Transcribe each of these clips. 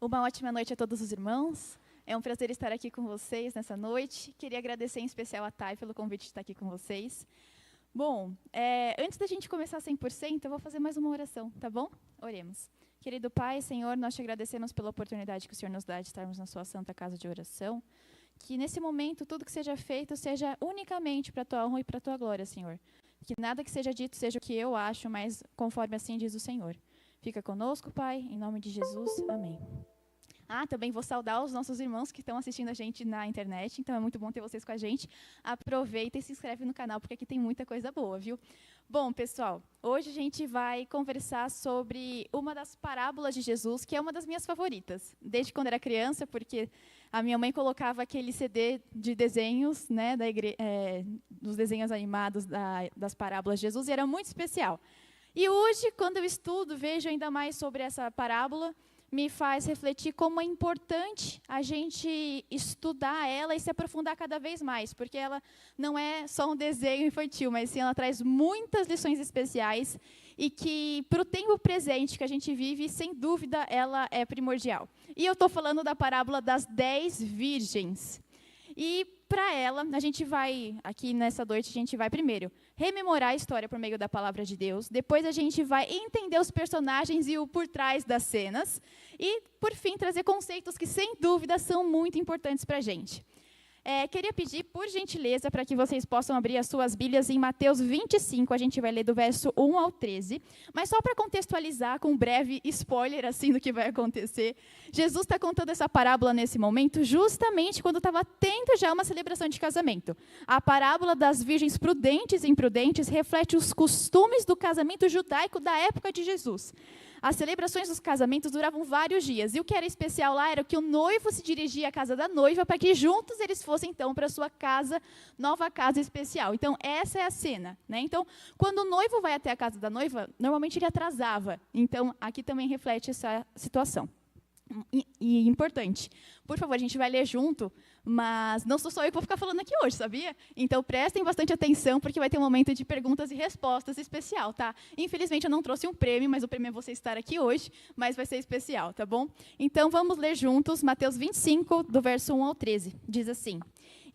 Uma ótima noite a todos os irmãos. É um prazer estar aqui com vocês nessa noite. Queria agradecer em especial a Thay pelo convite de estar aqui com vocês. Bom, antes da gente começar 100%, eu vou fazer mais uma oração, tá bom? Oremos. Querido Pai, Senhor, nós te agradecemos pela oportunidade que o Senhor nos dá de estarmos na sua santa casa de oração. Que nesse momento, tudo que seja feito seja unicamente para a tua honra e para a tua glória, Senhor. Que nada que seja dito seja o que eu acho, mas conforme assim diz o Senhor. Fica conosco, Pai, em nome de Jesus. Amém. Também vou saudar os nossos irmãos que estão assistindo a gente na internet, então é muito bom ter vocês com a gente. Aproveita e se inscreve no canal, porque aqui tem muita coisa boa, viu? Bom, pessoal, hoje a gente vai conversar sobre uma das parábolas de Jesus, que é uma das minhas favoritas, desde quando era criança, porque a minha mãe colocava aquele CD de desenhos, né, dos desenhos animados das parábolas de Jesus, e era muito especial. E hoje, quando eu estudo, vejo ainda mais sobre essa parábola, me faz refletir como é importante a gente estudar ela e se aprofundar cada vez mais, porque ela não é só um desenho infantil, mas sim ela traz muitas lições especiais e que, para o tempo presente que a gente vive, sem dúvida, ela é primordial. E eu estou falando da parábola das 10 virgens. E, para ela, a gente vai, aqui nessa noite, a gente vai primeiro rememorar a história por meio da palavra de Deus, depois a gente vai entender os personagens e o por trás das cenas, e, por fim, trazer conceitos que, sem dúvida, são muito importantes para a gente. Queria pedir, por gentileza, para que vocês possam abrir as suas Bíblias em Mateus 25, a gente vai ler do verso 1 ao 13, mas só para contextualizar, com um breve spoiler assim do que vai acontecer, Jesus está contando essa parábola nesse momento, justamente quando estava tendo já uma celebração de casamento. A parábola das virgens prudentes e imprudentes reflete os costumes do casamento judaico da época de Jesus. As celebrações dos casamentos duravam vários dias, e o que era especial lá era que o noivo se dirigia à casa da noiva para que juntos eles fossem, então, para a sua casa, nova casa especial. Então, essa é a cena, né? Então, quando o noivo vai até a casa da noiva, normalmente ele atrasava. Então, aqui também reflete essa situação. E importante, por favor, a gente vai ler junto, mas não sou só eu que vou ficar falando aqui hoje, sabia? Então, prestem bastante atenção, porque vai ter um momento de perguntas e respostas especial, tá? Infelizmente, eu não trouxe um prêmio, mas o prêmio é você estar aqui hoje, mas vai ser especial, tá bom? Então, vamos ler juntos Mateus 25, do verso 1 ao 13. Diz assim: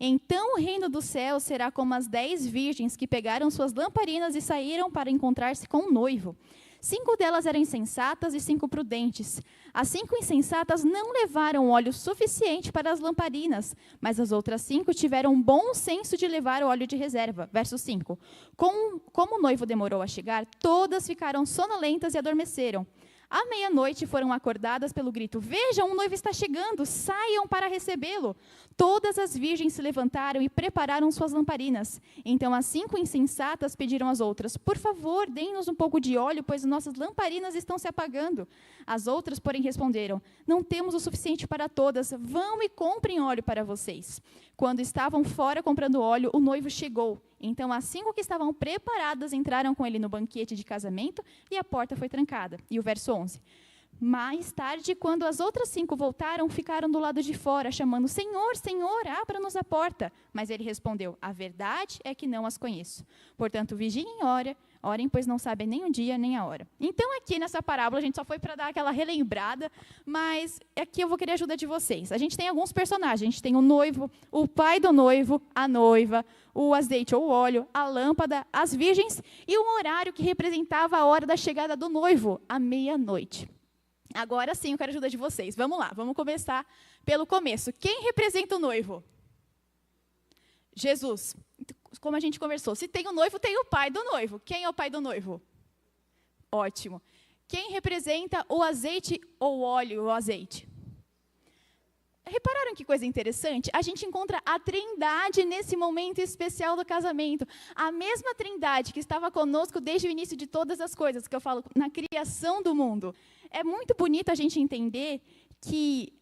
Então o reino do céu será como as 10 virgens que pegaram suas lamparinas e saíram para encontrar-se com o noivo. 5 delas eram insensatas e 5 prudentes. As 5 insensatas não levaram óleo suficiente para as lamparinas, mas as outras 5 tiveram bom senso de levar o óleo de reserva. Verso 5. Como o noivo demorou a chegar, todas ficaram sonolentas e adormeceram. À meia-noite foram acordadas pelo grito: Vejam, o noivo está chegando, saiam para recebê-lo. Todas as virgens se levantaram e prepararam suas lamparinas. Então as 5 insensatas pediram às outras: Por favor, deem-nos um pouco de óleo, pois nossas lamparinas estão se apagando. As outras, porém, responderam: Não temos o suficiente para todas, vão e comprem óleo para vocês. Quando estavam fora comprando óleo, o noivo chegou. Então as 5 que estavam preparadas entraram com ele no banquete de casamento e a porta foi trancada. E o verso 11. Mais tarde, quando as outras 5 voltaram, ficaram do lado de fora, chamando: Senhor, Senhor, abra-nos a porta. Mas ele respondeu: A verdade é que não as conheço. Portanto, vigiem e orem, pois não sabem nem o dia nem a hora. Então, aqui nessa parábola, a gente só foi para dar aquela relembrada, mas aqui eu vou querer a ajuda de vocês. A gente tem alguns personagens. A gente tem o noivo, o pai do noivo, a noiva, o azeite ou o óleo, a lâmpada, as virgens e um horário que representava a hora da chegada do noivo, a meia-noite. Agora sim, eu quero a ajuda de vocês. Vamos lá, vamos começar pelo começo. Quem representa o noivo? Jesus. Como a gente conversou, se tem o noivo, tem o pai do noivo. Quem é o pai do noivo? Ótimo. Quem representa o azeite ou o óleo, o azeite? Repararam que coisa interessante? A gente encontra a Trindade nesse momento especial do casamento. A mesma Trindade que estava conosco desde o início de todas as coisas, que eu falo, na criação do mundo. É muito bonito a gente entender que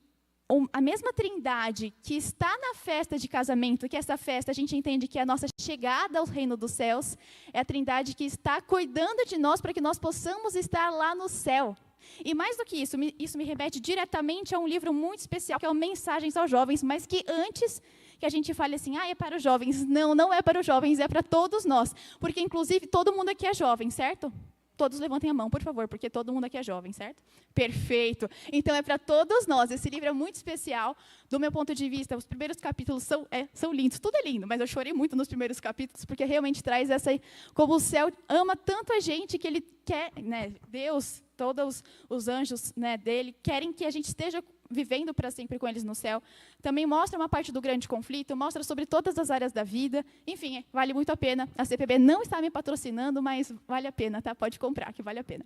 a mesma Trindade que está na festa de casamento, que essa festa a gente entende que é a nossa chegada ao reino dos céus, é a Trindade que está cuidando de nós para que nós possamos estar lá no céu. E mais do que isso me remete diretamente a um livro muito especial, que é o Mensagens aos Jovens, mas que antes que a gente fale assim, é para os jovens. Não, não é para os jovens, é para todos nós. Porque, inclusive, todo mundo aqui é jovem, certo? Todos levantem a mão, por favor, porque todo mundo aqui é jovem, certo? Perfeito. Então, é para todos nós. Esse livro é muito especial. Do meu ponto de vista, os primeiros capítulos são lindos. Tudo é lindo, mas eu chorei muito nos primeiros capítulos, porque realmente traz essa... Como o céu ama tanto a gente, que ele quer... Né, Deus, todos os anjos, né, dele, querem que a gente esteja vivendo para sempre com eles no céu. Também mostra uma parte do grande conflito, mostra sobre todas as áreas da vida. Enfim, vale muito a pena. A CPB não está me patrocinando, mas vale a pena, tá? Pode comprar, que vale a pena.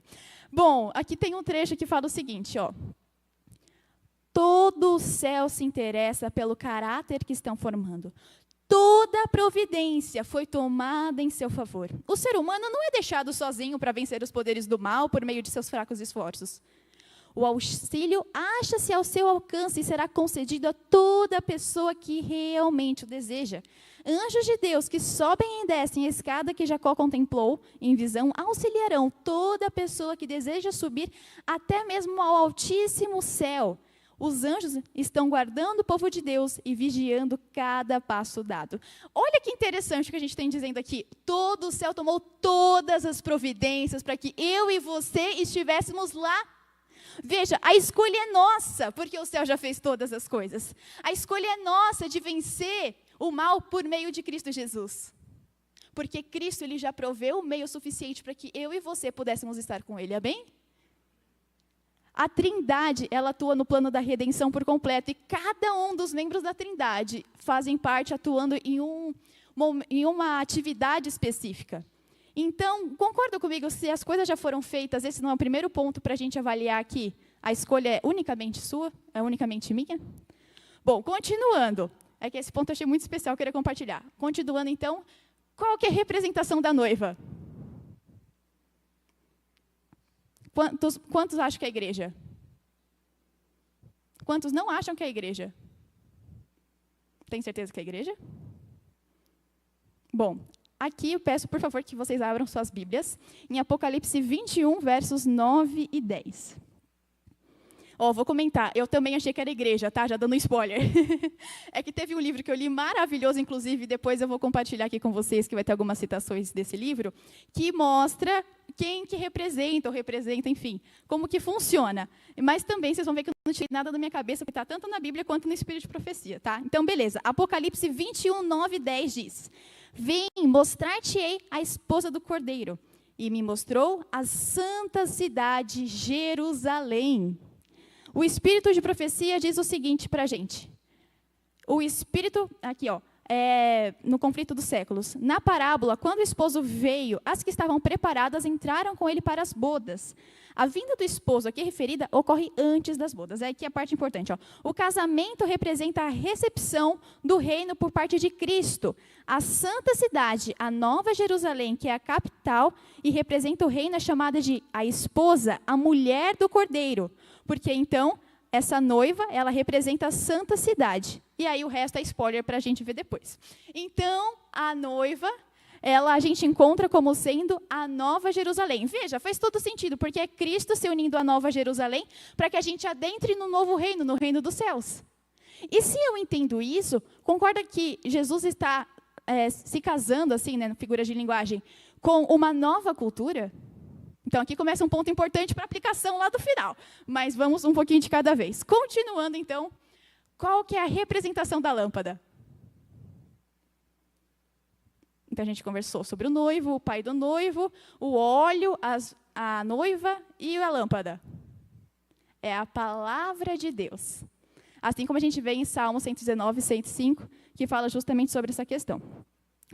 Bom, aqui tem um trecho que fala o seguinte, ó. Todo o céu se interessa pelo caráter que estão formando. Toda a providência foi tomada em seu favor. O ser humano não é deixado sozinho para vencer os poderes do mal por meio de seus fracos esforços. O auxílio acha-se ao seu alcance e será concedido a toda pessoa que realmente o deseja. Anjos de Deus que sobem e descem a escada que Jacó contemplou em visão auxiliarão toda pessoa que deseja subir até mesmo ao altíssimo céu. Os anjos estão guardando o povo de Deus e vigiando cada passo dado. Olha que interessante o que a gente tem dizendo aqui. Todo o céu tomou todas as providências para que eu e você estivéssemos lá. Veja, a escolha é nossa, porque o céu já fez todas as coisas. A escolha é nossa de vencer o mal por meio de Cristo Jesus. Porque Cristo ele já proveu o meio suficiente para que eu e você pudéssemos estar com Ele, amém? A Trindade, ela atua no plano da redenção por completo, e cada um dos membros da Trindade fazem parte atuando em uma atividade específica. Então, concorda comigo, se as coisas já foram feitas, esse não é o primeiro ponto para a gente avaliar aqui? A escolha é unicamente sua? É unicamente minha? Bom, continuando. É que esse ponto eu achei muito especial, eu queria compartilhar. Continuando, então, qual que é a representação da noiva? Quantos acham que é a igreja? Quantos não acham que é a igreja? Tem certeza que é a igreja? Bom, aqui eu peço, por favor, que vocês abram suas Bíblias em Apocalipse 21, versos 9 e 10. Vou comentar, eu também achei que era igreja, tá? Já dando um spoiler. É que teve um livro que eu li maravilhoso, inclusive, depois eu vou compartilhar aqui com vocês, que vai ter algumas citações desse livro, que mostra quem que representa, ou representa, enfim, como que funciona. Mas também vocês vão ver que eu não tirei nada da minha cabeça, porque está tanto na Bíblia quanto no Espírito de Profecia, tá? Então, beleza. Apocalipse 21, 9 e 10 diz: Vem, mostrar-te-ei a esposa do Cordeiro. E me mostrou a santa cidade, Jerusalém. O Espírito de Profecia diz o seguinte para a gente. O Espírito, aqui, no conflito dos séculos. Na parábola, quando o esposo veio, as que estavam preparadas entraram com ele para as bodas. A vinda do esposo, aqui referida, ocorre antes das bodas. É aqui a parte importante. O casamento representa a recepção do reino por parte de Cristo. A santa cidade, a Nova Jerusalém, que é a capital e representa o reino, é chamada de a esposa, a mulher do Cordeiro. Porque, então, essa noiva, ela representa a santa cidade. E aí o resto é spoiler para a gente ver depois. Então, a noiva, a gente encontra como sendo a Nova Jerusalém. Veja, faz todo sentido, porque é Cristo se unindo à Nova Jerusalém para que a gente adentre no novo reino, no reino dos céus. E se eu entendo isso, concorda que Jesus está se casando, assim, né, figura de linguagem, com uma nova cultura? Então, aqui começa um ponto importante para a aplicação lá do final. Mas vamos um pouquinho de cada vez. Continuando, então, qual que é a representação da lâmpada? Então, a gente conversou sobre o noivo, o pai do noivo, o óleo, a noiva e a lâmpada. É a palavra de Deus. Assim como a gente vê em Salmo 119, 105, que fala justamente sobre essa questão.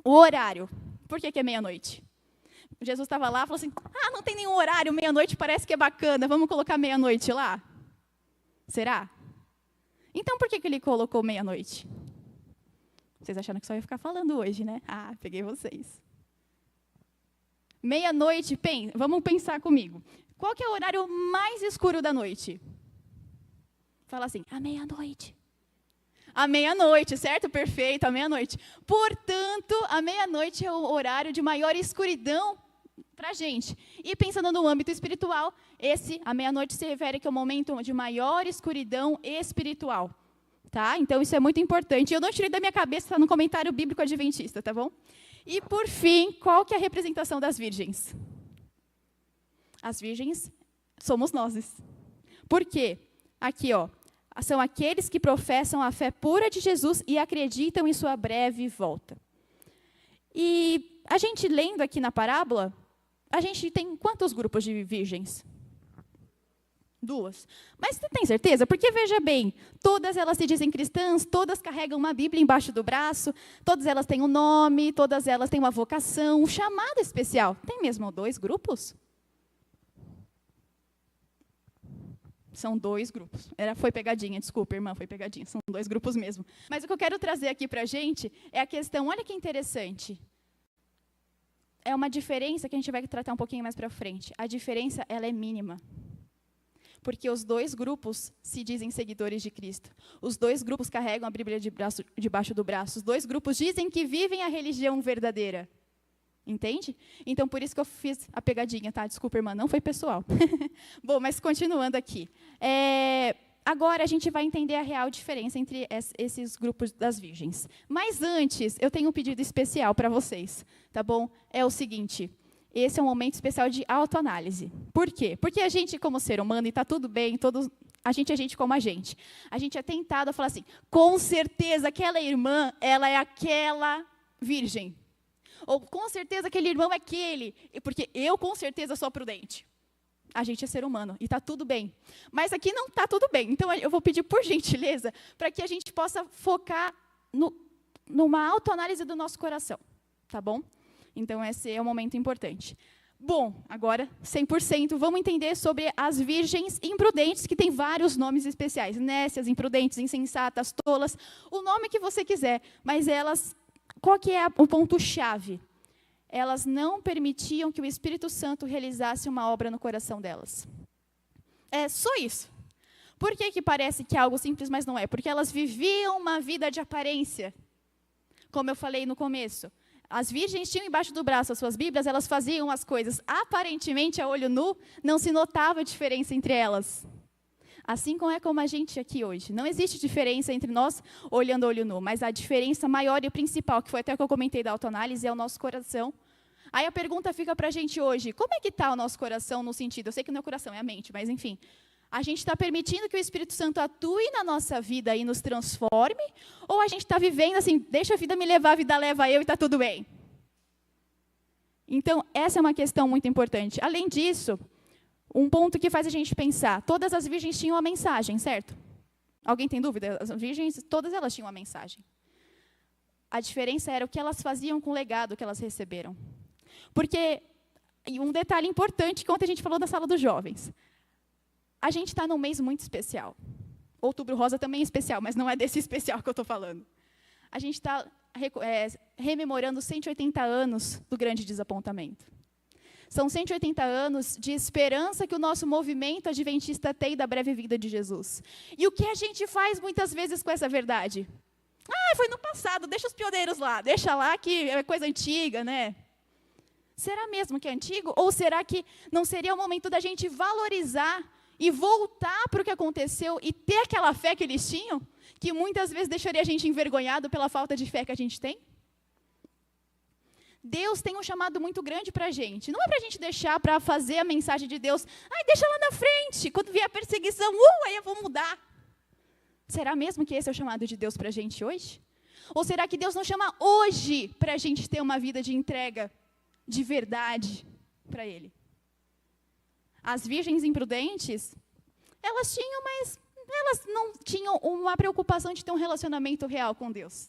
O horário. Por que é meia-noite? Jesus estava lá e falou assim, não tem nenhum horário, meia-noite parece que é bacana, vamos colocar meia-noite lá? Será? Então, por que ele colocou meia-noite? Vocês acharam que só ia ficar falando hoje, né? Peguei vocês. Meia-noite, vamos pensar comigo. Qual que é o horário mais escuro da noite? Fala assim, a meia-noite. A meia-noite, certo? Perfeito, a meia-noite. Portanto, a meia-noite é o horário de maior escuridão para a gente. E pensando no âmbito espiritual, a meia-noite se refere que é o momento de maior escuridão espiritual. Tá? Então, isso é muito importante. Eu não tirei da minha cabeça, está no comentário bíblico adventista, tá bom? E, por fim, qual que é a representação das virgens? As virgens somos nós. Por quê? Aqui, ó. São aqueles que professam a fé pura de Jesus e acreditam em sua breve volta. E a gente lendo aqui na parábola, a gente tem quantos grupos de virgens? 2. Mas você tem certeza? Porque, veja bem, todas elas se dizem cristãs, todas carregam uma Bíblia embaixo do braço, todas elas têm um nome, todas elas têm uma vocação, um chamado especial. Tem mesmo 2 grupos? São 2 grupos. Foi pegadinha, desculpa, irmã, foi pegadinha. São 2 grupos mesmo. Mas o que eu quero trazer aqui para a gente é a questão, olha que interessante. É uma diferença que a gente vai tratar um pouquinho mais para frente. A diferença, ela é mínima. Porque os 2 grupos se dizem seguidores de Cristo. Os 2 grupos carregam a Bíblia debaixo do braço. Os 2 grupos dizem que vivem a religião verdadeira. Entende? Então, por isso que eu fiz a pegadinha, tá? Desculpa, irmã, não foi pessoal. Bom, mas continuando aqui. Agora a gente vai entender a real diferença entre esses grupos das virgens. Mas antes, eu tenho um pedido especial para vocês, tá bom? É o seguinte... Esse é um momento especial de autoanálise. Por quê? Porque a gente, como ser humano, e está tudo bem, a gente é gente como a gente. A gente é tentado a falar assim, com certeza aquela irmã, ela é aquela virgem. Ou com certeza aquele irmão é aquele, porque eu com certeza sou prudente. A gente é ser humano e está tudo bem. Mas aqui não está tudo bem. Então eu vou pedir por gentileza para que a gente possa focar numa autoanálise do nosso coração. Tá bom? Então, esse é um momento importante. Bom, agora, 100%, vamos entender sobre as virgens imprudentes, que tem vários nomes especiais. Nécias, imprudentes, insensatas, tolas, o nome que você quiser. Mas elas, qual que é o ponto-chave? Elas não permitiam que o Espírito Santo realizasse uma obra no coração delas. É só isso. Por que parece que é algo simples, mas não é? Porque elas viviam uma vida de aparência. Como eu falei no começo. As virgens tinham embaixo do braço as suas Bíblias, elas faziam as coisas aparentemente a olho nu, não se notava a diferença entre elas. Assim como a gente aqui hoje. Não existe diferença entre nós olhando a olho nu, mas a diferença maior e principal, que foi até o que eu comentei da autoanálise, é o nosso coração. Aí a pergunta fica para a gente hoje, como é que está o nosso coração no sentido? Eu sei que não é o coração, é a mente, mas enfim... A gente está permitindo que o Espírito Santo atue na nossa vida e nos transforme? Ou a gente está vivendo assim, deixa a vida me levar, a vida leva eu e está tudo bem? Então, essa é uma questão muito importante. Além disso, um ponto que faz a gente pensar, todas as virgens tinham uma mensagem, certo? Alguém tem dúvida? As virgens, todas elas tinham uma mensagem. A diferença era o que elas faziam com o legado que elas receberam. Porque, e um detalhe importante, que ontem a gente falou na sala dos jovens, a gente está num mês muito especial. Outubro Rosa também é especial, mas não é desse especial que eu estou falando. A gente está rememorando 180 anos do grande desapontamento. São 180 anos de esperança que o nosso movimento adventista tem da breve vinda de Jesus. E o que a gente faz muitas vezes com essa verdade? Foi no passado, deixa os pioneiros lá, deixa lá que é coisa antiga, né? Será mesmo que é antigo? Ou será que não seria o momento da gente valorizar e voltar para o que aconteceu e ter aquela fé que eles tinham, que muitas vezes deixaria a gente envergonhado pela falta de fé que a gente tem? Deus tem um chamado muito grande para a gente. Não é para a gente deixar para fazer a mensagem de Deus, deixa lá na frente, quando vier a perseguição, aí eu vou mudar. Será mesmo que esse é o chamado de Deus para a gente hoje? Ou será que Deus nos chama hoje para a gente ter uma vida de entrega, de verdade para Ele? As virgens imprudentes, elas tinham, mas elas não tinham uma preocupação de ter um relacionamento real com Deus.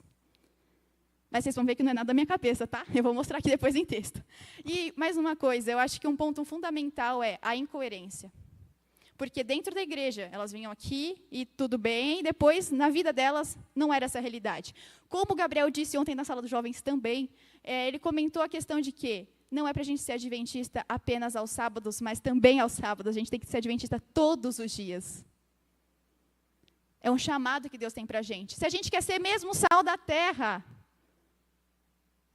Mas vocês vão ver que não é nada da minha cabeça, tá? Eu vou mostrar aqui depois em texto. E mais uma coisa, eu acho que um ponto fundamental é a incoerência. Porque dentro da igreja, elas vinham aqui e tudo bem, e depois, na vida delas, não era essa a realidade. Como o Gabriel disse ontem na sala dos jovens também, ele comentou a questão de que não é para a gente ser adventista apenas aos sábados, mas também aos sábados. A gente tem que ser adventista todos os dias. É um chamado que Deus tem para a gente. Se a gente quer ser mesmo sal da terra,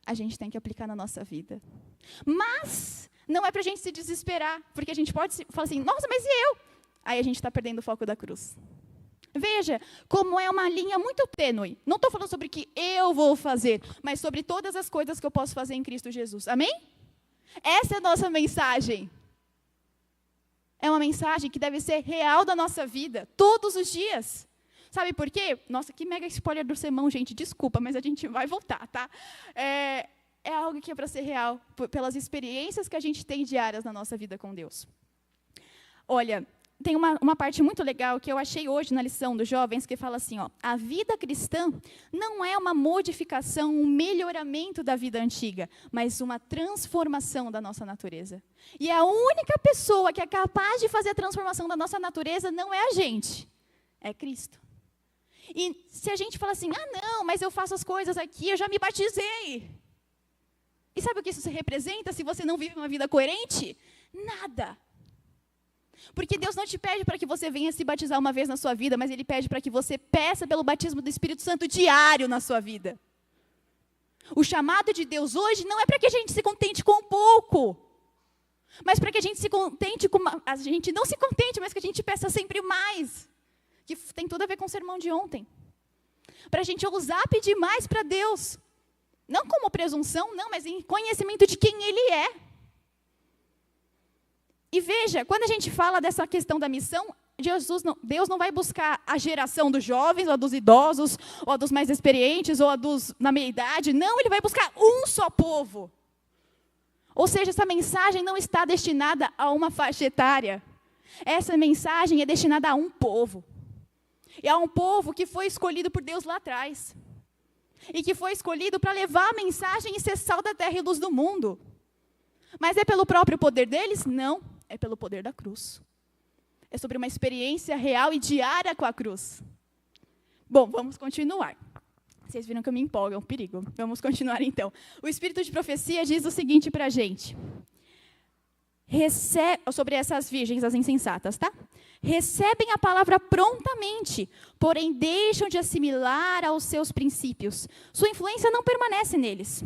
a gente tem que aplicar na nossa vida. Mas não é para a gente se desesperar, porque a gente pode falar assim, nossa, mas e eu? Aí a gente está perdendo o foco da cruz. Veja como é uma linha muito tênue. Não estou falando sobre o que eu vou fazer, mas sobre todas as coisas que eu posso fazer em Cristo Jesus. Amém? Essa é a nossa mensagem. é uma mensagem que deve ser real da nossa vida, todos os dias. Sabe por quê? Nossa, que mega spoiler do sermão, gente, desculpa, mas a gente vai voltar, tá? É algo que é para ser real, pelas experiências que a gente tem diárias na nossa vida com Deus. Olha, tem uma parte muito legal que eu achei hoje na lição dos jovens, que fala assim, ó, a vida cristã não é uma modificação, um melhoramento da vida antiga, mas uma transformação da nossa natureza. E a única pessoa que é capaz de fazer a transformação da nossa natureza não é a gente, é Cristo. E se a gente fala assim, não, mas eu faço as coisas aqui, eu já me batizei. E sabe o que isso representa se você não vive uma vida coerente? Nada. Porque Deus não te pede para que você venha se batizar uma vez na sua vida, mas Ele pede para que você peça pelo batismo do Espírito Santo diário na sua vida. O chamado de Deus hoje não é para que a gente se contente com pouco, mas para que a gente se contente com... A gente não se contente, mas que a gente peça sempre mais. Que tem tudo a ver com o sermão de ontem. Para a gente ousar pedir mais para Deus. Não como presunção, não, mas em conhecimento de quem Ele é. E veja, quando a gente fala dessa questão da missão, Deus não vai buscar a geração dos jovens, ou a dos idosos, ou a dos mais experientes, ou a dos na meia-idade. Não, Ele vai buscar um só povo. Ou seja, essa mensagem não está destinada a uma faixa etária. Essa mensagem é destinada a um povo. E a um povo que foi escolhido por Deus lá atrás. E que foi escolhido para levar a mensagem e ser sal da terra e luz do mundo. Mas é pelo próprio poder deles? Não. É pelo poder da cruz. É sobre uma experiência real e diária com a cruz. Bom, vamos continuar. Vocês viram que eu me empolgo, é um perigo. Vamos continuar então. O Espírito de Profecia diz o seguinte para a gente. Sobre essas virgens, as insensatas, tá? Recebem a palavra prontamente, porém deixam de assimilar aos seus princípios. Sua influência não permanece neles.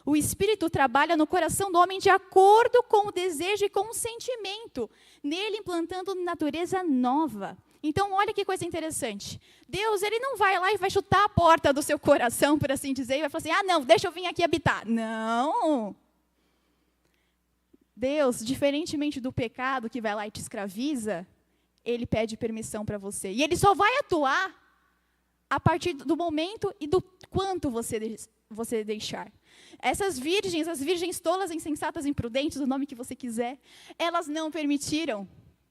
O Espírito trabalha no coração do homem de acordo com o desejo e com o sentimento, nele implantando natureza nova. Então, olha que coisa interessante. Deus, Ele não vai lá e vai chutar a porta do seu coração, por assim dizer, e vai falar assim, não, deixa eu vir aqui habitar. Não. Deus, diferentemente do pecado que vai lá e te escraviza, Ele pede permissão para você. E Ele só vai atuar a partir do momento e do quanto você deixar. Essas virgens, as virgens tolas, insensatas, imprudentes, o nome que você quiser, elas não permitiram.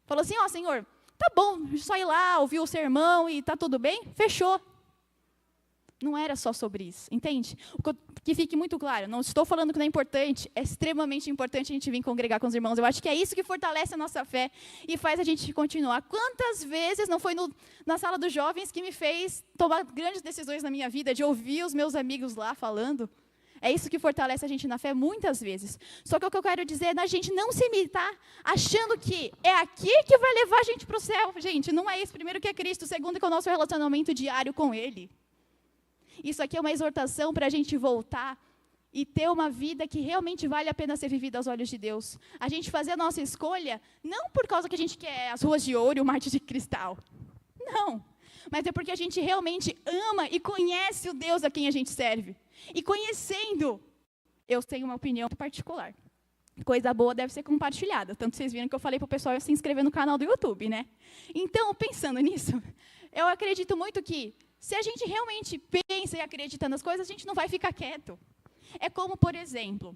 Falou assim, Senhor, tá bom, só ir lá, ouvir o sermão e tá tudo bem? Fechou. Não era só sobre isso, entende? Que fique muito claro, não estou falando que não é importante, é extremamente importante a gente vir congregar com os irmãos. Eu acho que é isso que fortalece a nossa fé e faz a gente continuar. Quantas vezes não foi na sala dos jovens que me fez tomar grandes decisões na minha vida, de ouvir os meus amigos lá falando? É isso que fortalece a gente na fé muitas vezes. Só que o que eu quero dizer é a gente não se imitar achando que é aqui que vai levar a gente para o céu. Gente, não é isso. Primeiro que é Cristo, segundo que é o nosso relacionamento diário com Ele. Isso aqui é uma exortação para a gente voltar e ter uma vida que realmente vale a pena ser vivida aos olhos de Deus. A gente fazer a nossa escolha, não por causa que a gente quer as ruas de ouro e o mar de cristal. Não. Mas é porque a gente realmente ama e conhece o Deus a quem a gente serve. E conhecendo, eu tenho uma opinião particular. Coisa boa deve ser compartilhada. Tanto vocês viram que eu falei para o pessoal se inscrever no canal do YouTube, né? Então, pensando nisso, eu acredito muito que, se a gente realmente pensa e acredita nas coisas, a gente não vai ficar quieto. É como, por exemplo,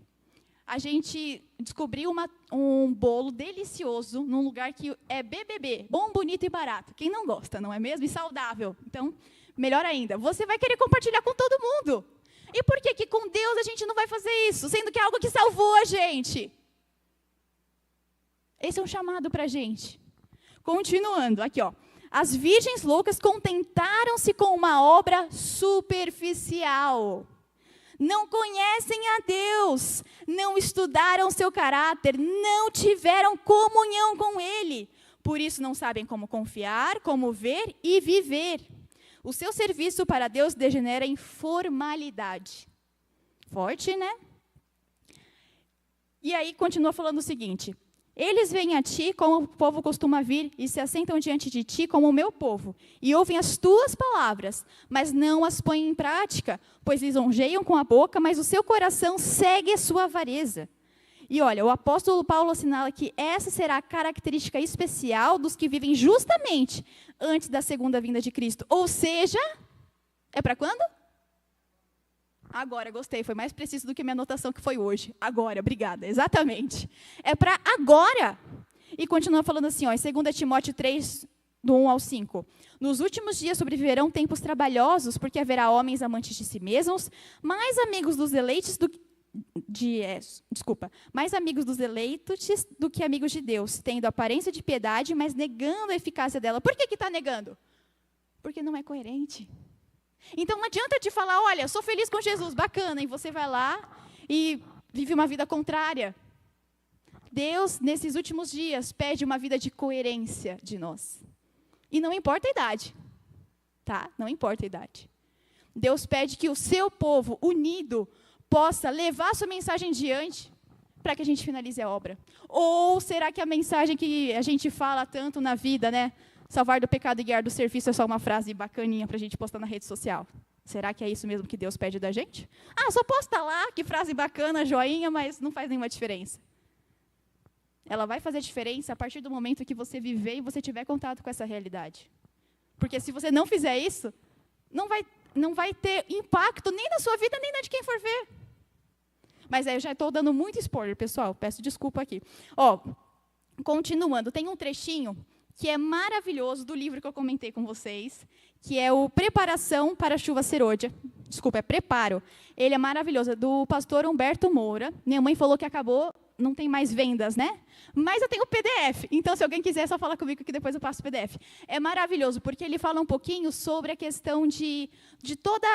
a gente descobriu um bolo delicioso num lugar que é BBB, bom, bonito e barato. Quem não gosta, não é mesmo? E saudável. Então, melhor ainda, você vai querer compartilhar com todo mundo. E por que com Deus a gente não vai fazer isso, sendo que é algo que salvou a gente? Esse é um chamado para a gente. Continuando, aqui, ó. As virgens loucas contentaram-se com uma obra superficial. Não conhecem a Deus, não estudaram seu caráter, não tiveram comunhão com Ele. Por isso não sabem como confiar, como ver e viver. O seu serviço para Deus degenera em formalidade. Forte, né? E aí continua falando o seguinte. Eles vêm a ti como o povo costuma vir e se assentam diante de ti como o meu povo. E ouvem as tuas palavras, mas não as põem em prática, pois lisonjeiam com a boca, mas o seu coração segue a sua avareza. E olha, o apóstolo Paulo assinala que essa será a característica especial dos que vivem justamente antes da segunda vinda de Cristo. Ou seja, é para quando? Agora, gostei, foi mais preciso do que minha anotação que foi hoje. Agora, obrigada, exatamente. É para agora. E continua falando assim, ó, em 2 Timóteo 3, do 1 ao 5. Nos últimos dias sobreviverão tempos trabalhosos, porque haverá homens amantes de si mesmos, mais amigos dos eleitos mais amigos dos eleitos do que amigos de Deus, tendo aparência de piedade, mas negando a eficácia dela. Por que está negando? Porque não é coerente. Então não adianta te falar, olha, sou feliz com Jesus, bacana, e você vai lá e vive uma vida contrária. Deus, nesses últimos dias, pede uma vida de coerência de nós. E não importa a idade, tá? Não importa a idade. Deus pede que o seu povo unido possa levar a sua mensagem adiante para que a gente finalize a obra. Ou será que a mensagem que a gente fala tanto na vida, né? Salvar do pecado e guiar do serviço é só uma frase bacaninha para a gente postar na rede social? Será que é isso mesmo que Deus pede da gente? Ah, só posta lá, que frase bacana, joinha, mas não faz nenhuma diferença. Ela vai fazer diferença a partir do momento que você viver e você tiver contato com essa realidade. Porque se você não fizer isso, não vai ter impacto nem na sua vida, nem na de quem for ver. Mas aí eu já estou dando muito spoiler, pessoal. Peço desculpa aqui. Ó, continuando, tem um trechinho que é maravilhoso do livro que eu comentei com vocês, que é o Preparação para a Chuva Serôdia. Desculpa, é Preparo. Ele é maravilhoso, é do pastor Humberto Moura. Minha mãe falou que acabou, não tem mais vendas, né? Mas eu tenho o PDF, então se alguém quiser, é só falar comigo que depois eu passo o PDF. É maravilhoso, porque ele fala um pouquinho sobre a questão de toda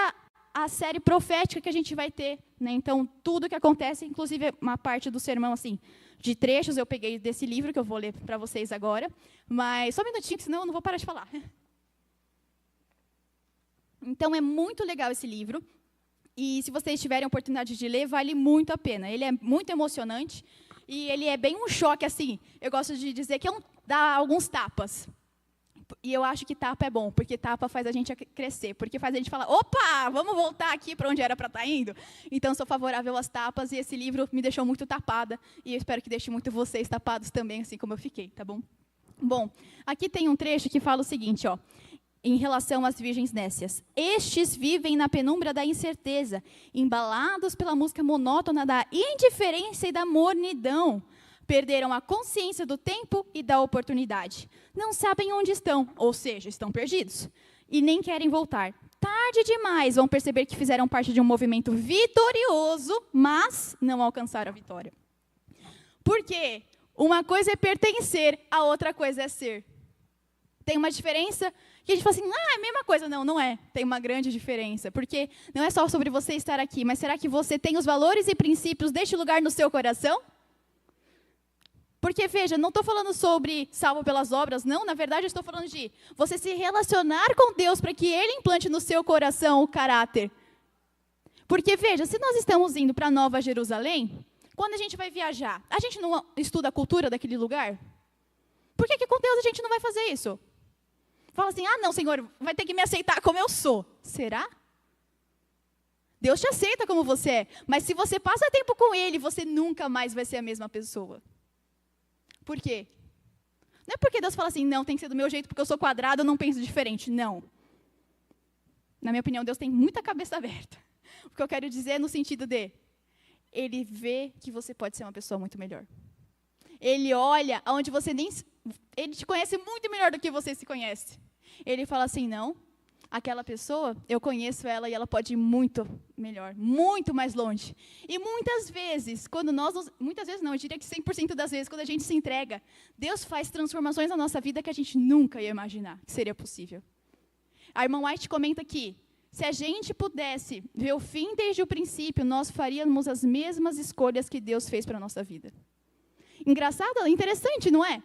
a série profética que a gente vai ter, né? Então, tudo que acontece, inclusive uma parte do sermão, assim, de trechos, eu peguei desse livro, que eu vou ler para vocês agora. Mas, só um minutinho, senão eu não vou parar de falar. Então, é muito legal esse livro. E, se vocês tiverem a oportunidade de ler, vale muito a pena. Ele é muito emocionante. E ele é bem um choque, assim. Eu gosto de dizer que dá alguns tapas. E eu acho que tapa é bom, porque tapa faz a gente crescer. Porque faz a gente falar, opa, vamos voltar aqui para onde era para estar indo. Então, sou favorável às tapas, e esse livro me deixou muito tapada. E eu espero que deixe muito vocês tapados também, assim como eu fiquei, tá bom? Bom, aqui tem um trecho que fala o seguinte, ó. Em relação às virgens nécias. Estes vivem na penumbra da incerteza, embalados pela música monótona da indiferença e da mornidão. Perderam a consciência do tempo e da oportunidade. Não sabem onde estão, ou seja, estão perdidos. E nem querem voltar. Tarde demais vão perceber que fizeram parte de um movimento vitorioso, mas não alcançaram a vitória. Por quê? Uma coisa é pertencer, a outra coisa é ser. Tem uma diferença que a gente fala assim, é a mesma coisa. Não, não é. Tem uma grande diferença. Porque não é só sobre você estar aqui, mas será que você tem os valores e princípios deste lugar no seu coração? Porque, veja, não estou falando sobre salvo pelas obras, não. Na verdade, eu estou falando de você se relacionar com Deus para que Ele implante no seu coração o caráter. Porque, veja, se nós estamos indo para Nova Jerusalém, quando a gente vai viajar, a gente não estuda a cultura daquele lugar? Por que com Deus a gente não vai fazer isso? Fala assim, não, Senhor, vai ter que me aceitar como eu sou. Será? Deus te aceita como você é, mas se você passa tempo com Ele, você nunca mais vai ser a mesma pessoa. Por quê? Não é porque Deus fala assim, não, tem que ser do meu jeito, porque eu sou quadrado, eu não penso diferente. Não. Na minha opinião, Deus tem muita cabeça aberta. O que eu quero dizer é no sentido de, Ele vê que você pode ser uma pessoa muito melhor. Ele olha onde você nem... Ele te conhece muito melhor do que você se conhece. Ele fala assim, não, aquela pessoa, eu conheço ela e ela pode ir muito melhor, muito mais longe. E muitas vezes, muitas vezes não, eu diria que 100% das vezes, quando a gente se entrega, Deus faz transformações na nossa vida que a gente nunca ia imaginar que seria possível. A irmã White comenta aqui, se a gente pudesse ver o fim desde o princípio, nós faríamos as mesmas escolhas que Deus fez para a nossa vida. Engraçado, interessante, não é?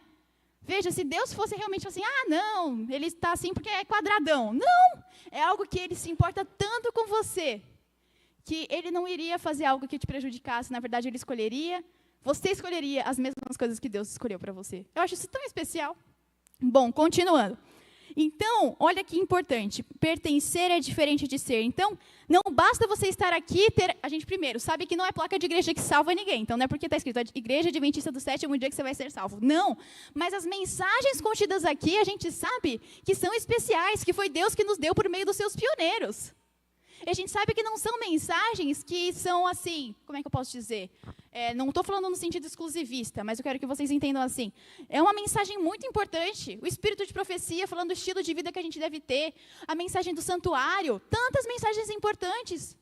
Veja, se Deus fosse realmente assim, não, Ele está assim porque é quadradão. Não, é algo que Ele se importa tanto com você, que Ele não iria fazer algo que te prejudicasse. Na verdade, você escolheria as mesmas coisas que Deus escolheu para você. Eu acho isso tão especial. Bom, continuando. Então, olha que importante, pertencer é diferente de ser. Então, não basta você estar aqui e ter... A gente, primeiro, sabe que não é placa de igreja que salva ninguém. Então, não é porque está escrito Igreja Adventista do Sétimo Dia que você vai ser salvo. Não. Mas as mensagens contidas aqui, a gente sabe que são especiais, que foi Deus que nos deu por meio dos seus pioneiros. E a gente sabe que não são mensagens que são assim, como é que eu posso dizer? Não estou falando no sentido exclusivista, mas eu quero que vocês entendam assim. É uma mensagem muito importante. O espírito de profecia, falando do estilo de vida que a gente deve ter. A mensagem do santuário. Tantas mensagens importantes.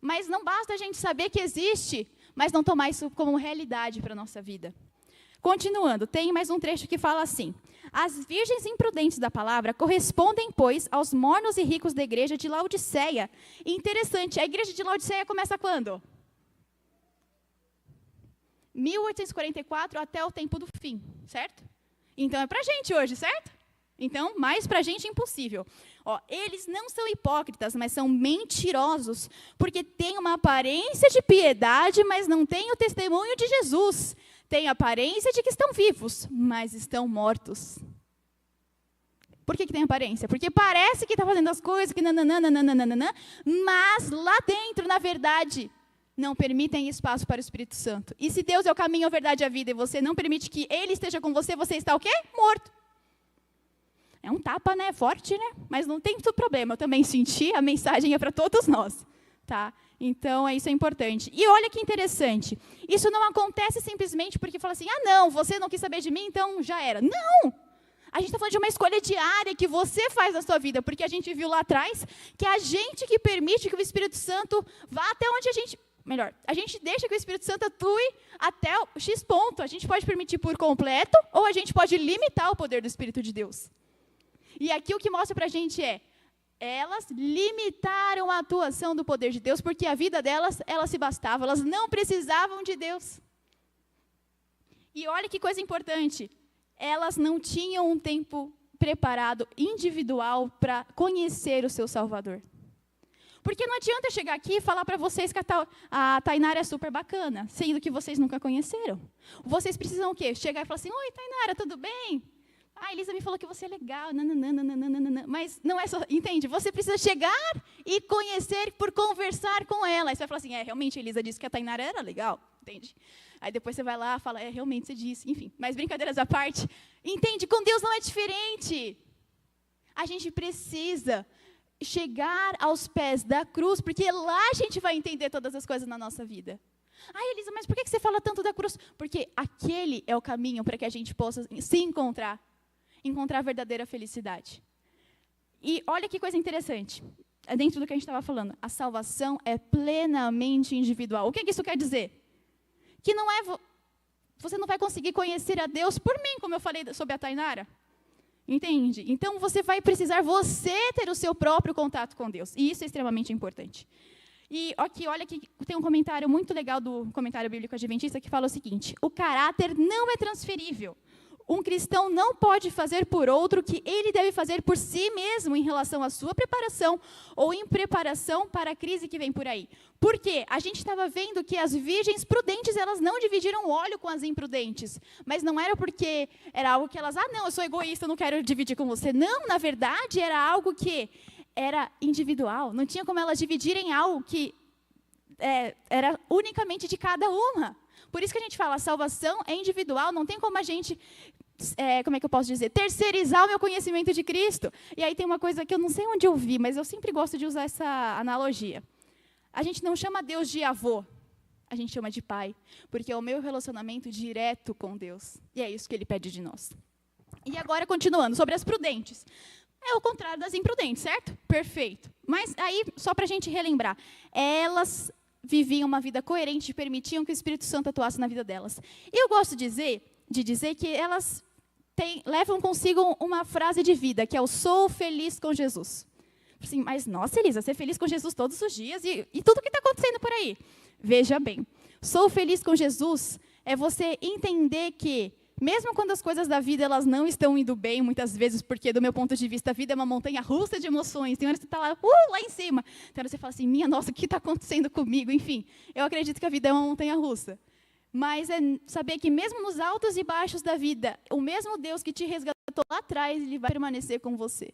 Mas não basta a gente saber que existe, mas não tomar isso como realidade para a nossa vida. Continuando, tem mais um trecho que fala assim: as virgens imprudentes da palavra correspondem, pois, aos mornos e ricos da igreja de Laodiceia. E interessante, a igreja de Laodiceia começa quando? 1844 até o tempo do fim, certo? Então é pra gente hoje, certo? Então, mais pra gente impossível. Ó, eles não são hipócritas, mas são mentirosos, porque têm uma aparência de piedade, mas não têm o testemunho de Jesus. Têm aparência de que estão vivos, mas estão mortos. Por que tem aparência? Porque parece que está fazendo as coisas, que nananana, mas lá dentro, na verdade, não permitem espaço para o Espírito Santo. E se Deus é o caminho, a verdade e a vida, e você não permite que Ele esteja com você, você está o quê? Morto. É um tapa, né? Forte, né? Mas não tem muito problema. Eu também senti, a mensagem é para todos nós. Tá? Então, isso é importante. E olha que interessante. Isso não acontece simplesmente porque fala assim, não, você não quis saber de mim, então já era. Não! A gente está falando de uma escolha diária que você faz na sua vida, porque a gente viu lá atrás que é a gente que permite que o Espírito Santo vá até onde a gente... Melhor, a gente deixa que o Espírito Santo atue até o X ponto. A gente pode permitir por completo ou a gente pode limitar o poder do Espírito de Deus. E aqui o que mostra para a gente elas limitaram a atuação do poder de Deus, porque a vida delas, elas se bastavam, elas não precisavam de Deus. E olha que coisa importante, elas não tinham um tempo preparado, individual, para conhecer o seu Salvador. Porque não adianta chegar aqui e falar para vocês que a Tainara é super bacana, sendo que vocês nunca conheceram. Vocês precisam o quê? Chegar e falar assim, oi Tainara, tudo bem? Ah, Elisa me falou que você é legal, nananana. Mas não é só, entende? Você precisa chegar e conhecer por conversar com ela. Aí você vai falar assim, realmente a Elisa disse que a Tainara era legal, entende? Aí depois você vai lá e fala, realmente você disse, enfim. Mas brincadeiras à parte, entende? Com Deus não é diferente. A gente precisa chegar aos pés da cruz, porque lá a gente vai entender todas as coisas na nossa vida. Elisa, mas por que você fala tanto da cruz? Porque aquele é o caminho para que a gente possa se encontrar a verdadeira felicidade. E olha que coisa interessante, dentro do que a gente estava falando, a salvação é plenamente individual. O que isso quer dizer? Que não é, você não vai conseguir conhecer a Deus por mim, como eu falei sobre a Tainara. Entende? Então, você vai precisar ter o seu próprio contato com Deus. E isso é extremamente importante. E aqui, olha que tem um comentário muito legal do comentário bíblico adventista que fala o seguinte: o caráter não é transferível. Um cristão não pode fazer por outro o que ele deve fazer por si mesmo em relação à sua preparação ou em preparação para a crise que vem por aí. Por quê? A gente estava vendo que as virgens prudentes, elas não dividiram óleo com as imprudentes. Mas não era porque era algo que elas, não, eu sou egoísta, eu não quero dividir com você. Não, na verdade, era algo que era individual. Não tinha como elas dividirem algo que era unicamente de cada uma. Por isso que a gente fala, a salvação é individual, não tem como a gente, como é que eu posso dizer, terceirizar o meu conhecimento de Cristo. E aí tem uma coisa que eu não sei onde eu vi, mas eu sempre gosto de usar essa analogia. A gente não chama Deus de avô, a gente chama de pai, porque é o meu relacionamento direto com Deus. E é isso que Ele pede de nós. E agora, continuando, sobre as prudentes. É o contrário das imprudentes, certo? Perfeito. Mas aí, só para a gente relembrar, elas viviam uma vida coerente e permitiam que o Espírito Santo atuasse na vida delas. E eu gosto de dizer que elas levam consigo uma frase de vida, que é o sou feliz com Jesus. Assim, mas, nossa, Elisa, ser feliz com Jesus todos os dias e tudo o que está acontecendo por aí. Veja bem, sou feliz com Jesus é você entender que, mesmo quando as coisas da vida elas não estão indo bem, muitas vezes, porque, do meu ponto de vista, a vida é uma montanha-russa de emoções. Tem horas que você está lá em cima. Tem horas que você fala assim, minha nossa, o que está acontecendo comigo? Enfim, eu acredito que a vida é uma montanha-russa. Mas é saber que, mesmo nos altos e baixos da vida, o mesmo Deus que te resgatou sustentou lá atrás, Ele vai permanecer com você.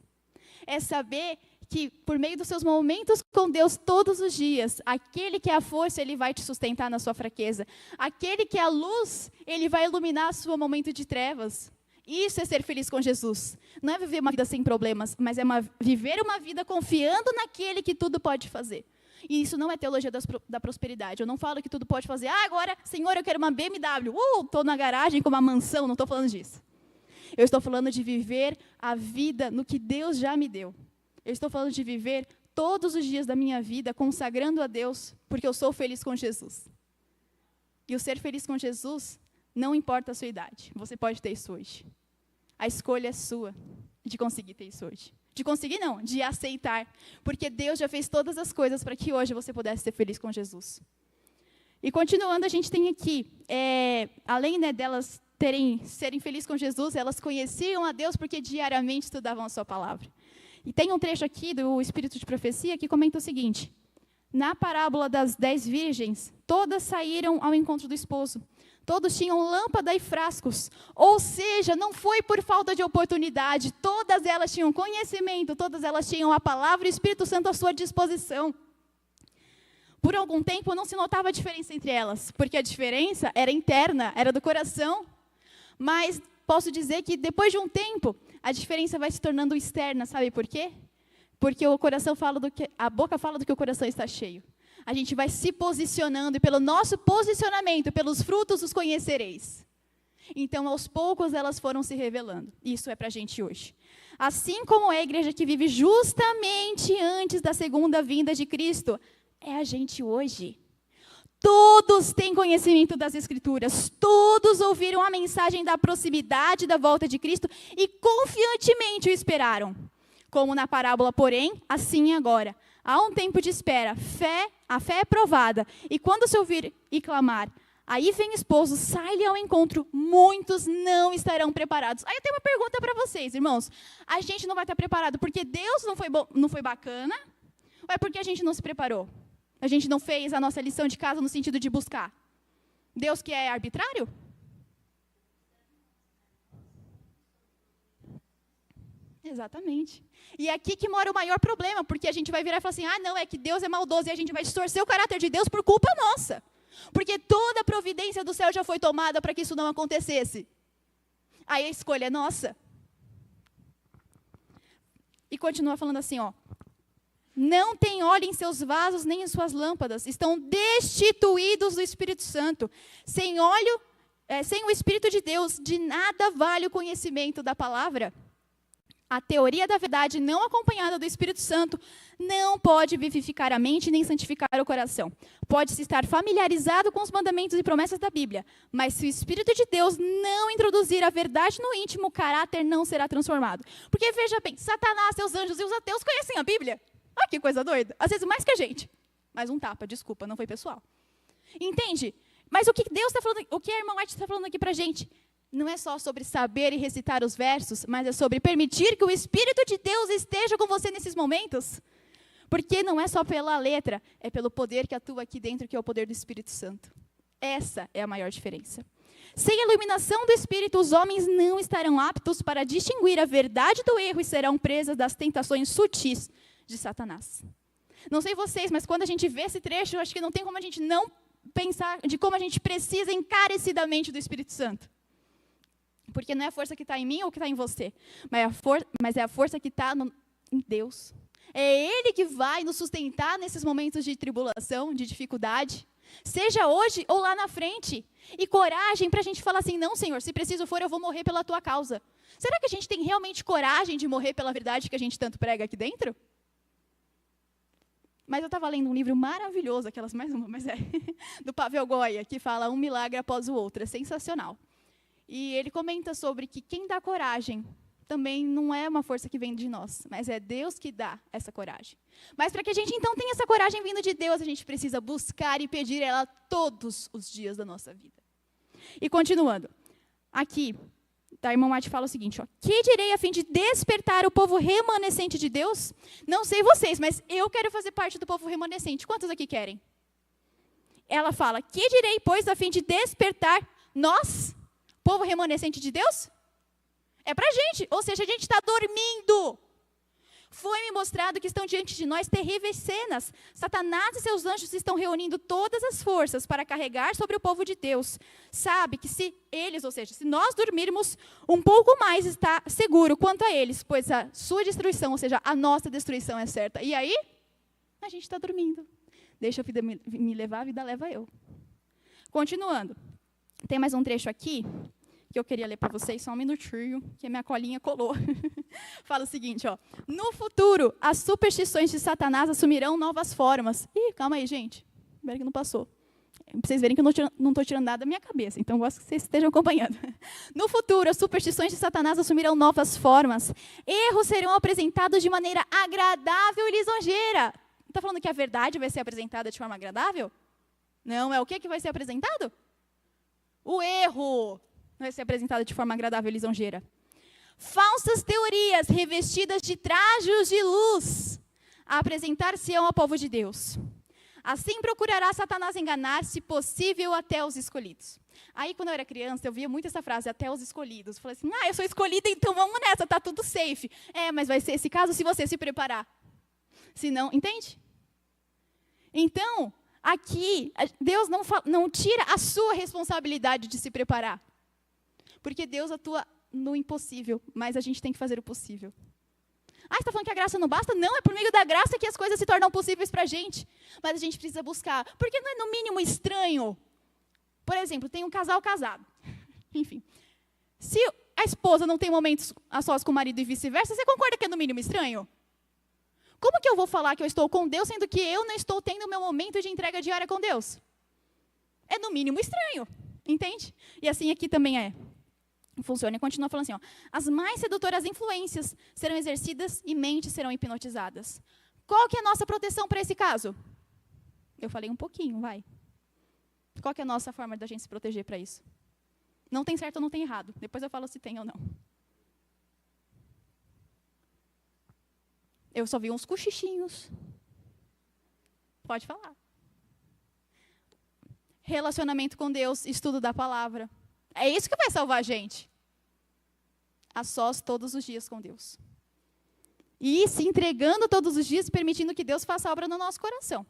É saber que, por meio dos seus momentos com Deus todos os dias, aquele que é a força, Ele vai te sustentar na sua fraqueza. Aquele que é a luz, Ele vai iluminar o seu momento de trevas. Isso é ser feliz com Jesus. Não é viver uma vida sem problemas, mas é viver uma vida confiando naquele que tudo pode fazer. E isso não é teologia da prosperidade. Eu não falo que tudo pode fazer. Agora, Senhor, eu quero uma BMW. Estou na garagem com uma mansão. Não estou falando disso. Eu estou falando de viver a vida no que Deus já me deu. Eu estou falando de viver todos os dias da minha vida consagrando a Deus, porque eu sou feliz com Jesus. E o ser feliz com Jesus não importa a sua idade. Você pode ter isso hoje. A escolha é sua de conseguir ter isso hoje. De conseguir não, de aceitar. Porque Deus já fez todas as coisas para que hoje você pudesse ser feliz com Jesus. E continuando, a gente tem aqui, além delas serem felizes com Jesus, elas conheciam a Deus porque diariamente estudavam a sua palavra. E tem um trecho aqui do Espírito de Profecia que comenta o seguinte: na parábola das 10 virgens, todas saíram ao encontro do esposo. Todos tinham lâmpada e frascos. Ou seja, não foi por falta de oportunidade. Todas elas tinham conhecimento, todas elas tinham a palavra e o Espírito Santo à sua disposição. Por algum tempo não se notava a diferença entre elas, porque a diferença era interna, era do coração. Mas posso dizer que depois de um tempo, a diferença vai se tornando externa, sabe por quê? Porque o coração a boca fala do que o coração está cheio. A gente vai se posicionando, e pelo nosso posicionamento, pelos frutos os conhecereis. Então, aos poucos, elas foram se revelando. Isso é para a gente hoje. Assim como é a igreja que vive justamente antes da segunda vinda de Cristo, é a gente hoje. Todos têm conhecimento das Escrituras, todos ouviram a mensagem da proximidade da volta de Cristo e confiantemente o esperaram. Como na parábola, porém, assim é agora. Há um tempo de espera, a fé é provada, e quando se ouvir e clamar, aí vem o esposo, sai-lhe ao encontro, muitos não estarão preparados. Aí eu tenho uma pergunta para vocês, irmãos. A gente não vai estar preparado porque Deus não foi bacana? Ou é porque a gente não se preparou? A gente não fez a nossa lição de casa no sentido de buscar? Deus que é arbitrário? Exatamente. E é aqui que mora o maior problema, porque a gente vai virar e falar assim, não, é que Deus é maldoso, e a gente vai distorcer o caráter de Deus por culpa nossa. Porque toda a providência do céu já foi tomada para que isso não acontecesse. Aí a escolha é nossa. E continua falando assim, não tem óleo em seus vasos, nem em suas lâmpadas, estão destituídos do Espírito Santo. Sem óleo, sem o Espírito de Deus, de nada vale o conhecimento da palavra. A teoria da verdade não acompanhada do Espírito Santo não pode vivificar a mente nem santificar o coração. Pode-se estar familiarizado com os mandamentos e promessas da Bíblia, mas se o Espírito de Deus não introduzir a verdade no íntimo, o caráter não será transformado. Porque veja bem, Satanás, seus anjos e os ateus conhecem a Bíblia. Olha que coisa doida. Às vezes mais que a gente. Mais um tapa, desculpa, não foi pessoal. Entende? Mas o que Deus está falando, o que a irmã White está falando aqui para a gente? Não é só sobre saber e recitar os versos, mas é sobre permitir que o Espírito de Deus esteja com você nesses momentos. Porque não é só pela letra, é pelo poder que atua aqui dentro, que é o poder do Espírito Santo. Essa é a maior diferença. Sem a iluminação do Espírito, os homens não estarão aptos para distinguir a verdade do erro e serão presas das tentações sutis de Satanás. Não sei vocês, mas quando a gente vê esse trecho, eu acho que não tem como a gente não pensar de como a gente precisa encarecidamente do Espírito Santo. Porque não é a força que está em mim ou que está em você, mas é a força que está em Deus. É Ele que vai nos sustentar nesses momentos de tribulação, de dificuldade, seja hoje ou lá na frente. E coragem para a gente falar assim, não, Senhor, se preciso for, eu vou morrer pela tua causa. Será que a gente tem realmente coragem de morrer pela verdade que a gente tanto prega aqui dentro? Mas eu estava lendo um livro maravilhoso, do Pavel Goya, que fala um milagre após o outro, é sensacional. E ele comenta sobre que quem dá coragem também não é uma força que vem de nós, mas é Deus que dá essa coragem. Mas para que a gente então tenha essa coragem vindo de Deus, a gente precisa buscar e pedir ela todos os dias da nossa vida. E continuando, aqui, a irmã Mate fala o seguinte, que direi a fim de despertar o povo remanescente de Deus? Não sei vocês, mas eu quero fazer parte do povo remanescente. Quantos aqui querem? Ela fala, que direi, pois, a fim de despertar nós, povo remanescente de Deus? É para a gente, ou seja, a gente está dormindo. Foi-me mostrado que estão diante de nós terríveis cenas. Satanás e seus anjos estão reunindo todas as forças para carregar sobre o povo de Deus. Sabe que se eles, ou seja, se nós dormirmos, um pouco mais está seguro quanto a eles, pois a sua destruição, ou seja, a nossa destruição é certa. E aí, a gente está dormindo. Deixa a vida me levar, a vida leva eu. Continuando. Tem mais um trecho aqui que eu queria ler para vocês, só um minutinho, que a minha colinha colou. Fala o seguinte, ó. No futuro, as superstições de Satanás assumirão novas formas. Ih, calma aí, gente. Espera que não passou. Pra vocês verem que eu não estou tirando nada da minha cabeça, então gosto que vocês estejam acompanhando. No futuro, as superstições de Satanás assumirão novas formas. Erros serão apresentados de maneira agradável e lisonjeira. Está falando que a verdade vai ser apresentada de forma agradável? Não, é o que vai ser apresentado? O erro vai ser apresentado de forma agradável e lisonjeira. Falsas teorias revestidas de trajos de luz apresentar-se-ão ao povo de Deus. Assim procurará Satanás enganar, se possível, até os escolhidos. Aí, quando eu era criança, eu via muito essa frase, até os escolhidos. Eu falei assim, eu sou escolhida, então vamos nessa, tá tudo safe. Mas vai ser esse caso se você se preparar. Se não, entende? Então, aqui, Deus não tira a sua responsabilidade de se preparar. Porque Deus atua no impossível, mas a gente tem que fazer o possível. Você está falando que a graça não basta? Não, é por meio da graça que as coisas se tornam possíveis para a gente. Mas a gente precisa buscar. Porque não é no mínimo estranho? Por exemplo, tem um casal casado. Enfim, se a esposa não tem momentos a sós com o marido e vice-versa, você concorda que é no mínimo estranho? Como que eu vou falar que eu estou com Deus, sendo que eu não estou tendo o meu momento de entrega diária com Deus? É no mínimo estranho, entende? E assim aqui também é. Funciona e continua falando assim, ó, as mais sedutoras influências serão exercidas e mentes serão hipnotizadas. Qual que é a nossa proteção para esse caso? Eu falei um pouquinho, vai. Qual que é a nossa forma da gente se proteger para isso? Não tem certo ou não tem errado. Depois eu falo se tem ou não. Eu só vi uns cochichinhos. Pode falar. Relacionamento com Deus, estudo da palavra. É isso que vai salvar a gente. A sós todos os dias com Deus. E se entregando todos os dias, permitindo que Deus faça a obra no nosso coração.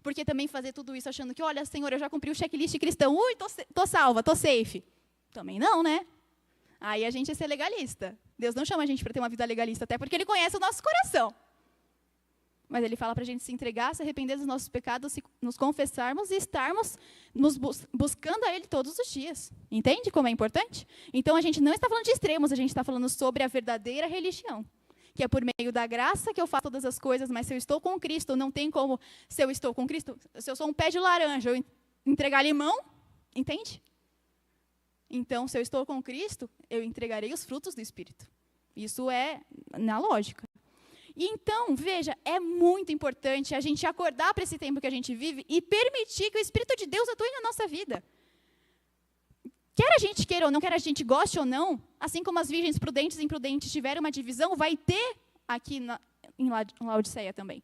Porque também fazer tudo isso achando que, olha, Senhor, eu já cumpri o checklist cristão. Ui, tô salva, tô safe. Também não, né? Aí a gente é ser legalista. Deus não chama a gente para ter uma vida legalista, até porque Ele conhece o nosso coração. Mas Ele fala para a gente se entregar, se arrepender dos nossos pecados, nos confessarmos e estarmos buscando a Ele todos os dias. Entende como é importante? Então, a gente não está falando de extremos, a gente está falando sobre a verdadeira religião. Que é por meio da graça que eu faço todas as coisas, mas se eu estou com Cristo, não tem como, se eu estou com Cristo, se eu sou um pé de laranja, eu entregar limão, entende? Então, se eu estou com Cristo, eu entregarei os frutos do Espírito. Isso é na lógica. E então, veja, é muito importante a gente acordar para esse tempo que a gente vive e permitir que o Espírito de Deus atue na nossa vida. Quer a gente queira ou não, quer a gente goste ou não, assim como as virgens prudentes e imprudentes tiveram uma divisão, vai ter aqui em Laodiceia também.